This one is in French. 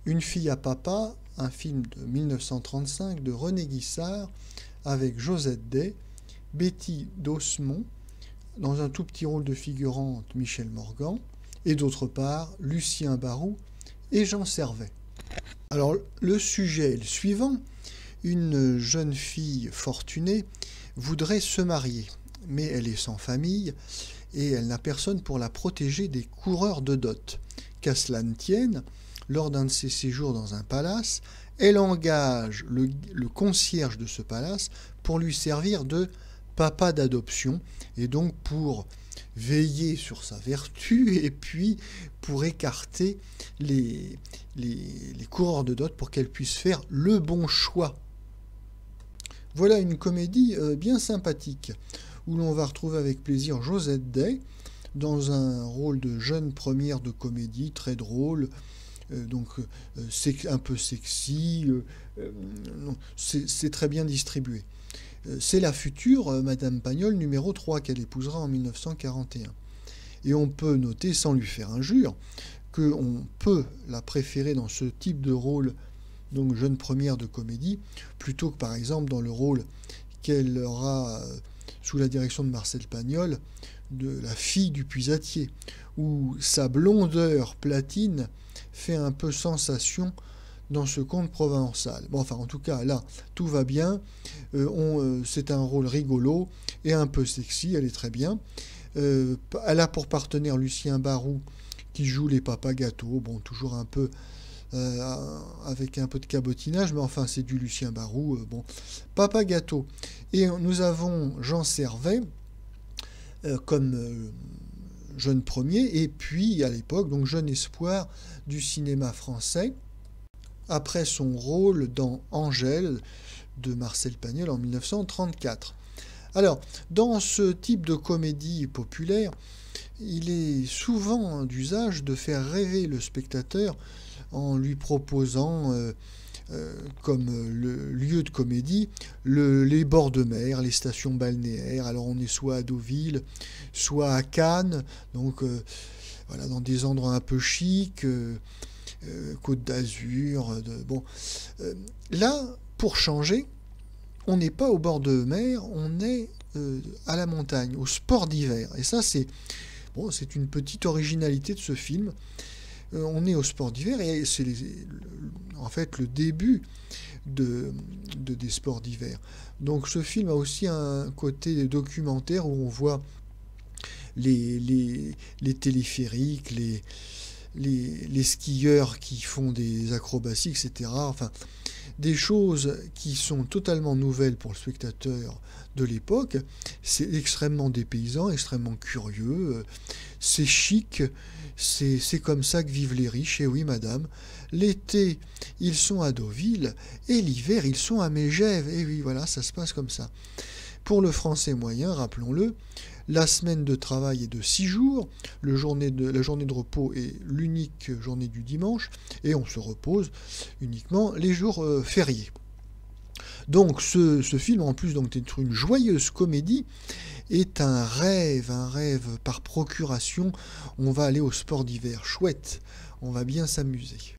Une fille à papa, un film de 1935 de René Guissard avec Josette Day, Betty Daussemont, dans un tout petit rôle de figurante Michel Morgan, et d'autre part Lucien Barou et Jean Servet. Alors le sujet est le suivant. Une jeune fille fortunée voudrait se marier, mais elle est sans famille et elle n'a personne pour la protéger des coureurs de dot. Qu'à cela ne tienne, lors d'un de ses séjours dans un palace, elle engage le concierge de ce palace pour lui servir de papa d'adoption, et donc pour veiller sur sa vertu et puis pour écarter les coureurs de dot pour qu'elle puisse faire le bon choix. Voilà une comédie bien sympathique où l'on va retrouver avec plaisir Josette Day dans un rôle de jeune première de comédie très drôle, donc c'est un peu sexy, c'est très bien distribué. C'est la future Madame Pagnol numéro 3 qu'elle épousera en 1941. Et on peut noter, sans lui faire injure, qu'on peut la préférer dans ce type de rôle, donc jeune première de comédie, plutôt que par exemple dans le rôle qu'elle aura sous la direction de Marcel Pagnol, de la fille du puisatier, où sa blondeur platine fait un peu sensation dans ce conte provençal. Bon, enfin, en tout cas, là, tout va bien. C'est un rôle rigolo et un peu sexy, elle est très bien. Elle a pour partenaire Lucien Barou, qui joue les papas gâteaux. Bon, toujours un peu avec un peu de cabotinage, mais enfin, c'est du Lucien Barou. Bon, papa gâteau. Et nous avons Jean Servet comme jeune premier, et puis à l'époque, donc jeune espoir du cinéma français, après son rôle dans Angèle de Marcel Pagnol en 1934. Alors, dans ce type de comédie populaire, il est souvent d'usage de faire rêver le spectateur en lui proposant comme le lieu de comédie les bords de mer, les stations balnéaires. Alors on est soit à Deauville, soit à Cannes, donc voilà, dans des endroits un peu chics, Côte d'Azur. Bon, là, pour changer, on n'est pas au bord de mer, on est à la montagne, au sport d'hiver. Et ça, c'est bon, c'est une petite originalité de ce film. On est au sport d'hiver et c'est en fait le début des sports d'hiver. Donc ce film a aussi un côté documentaire où on voit les téléphériques, les skieurs qui font des acrobaties, etc. Enfin, des choses qui sont totalement nouvelles pour le spectateur de l'époque. C'est extrêmement dépaysant, extrêmement curieux, c'est chic, c'est comme ça que vivent les riches, et oui madame, l'été ils sont à Deauville, et l'hiver ils sont à Megève, et oui voilà, ça se passe comme ça. Pour le français moyen, rappelons-le, la semaine de travail est de 6 jours, la journée de repos est l'unique journée du dimanche, et on se repose uniquement les jours fériés. Donc ce film, en plus d'être une joyeuse comédie, est un rêve par procuration. On va aller au sport d'hiver, chouette, on va bien s'amuser.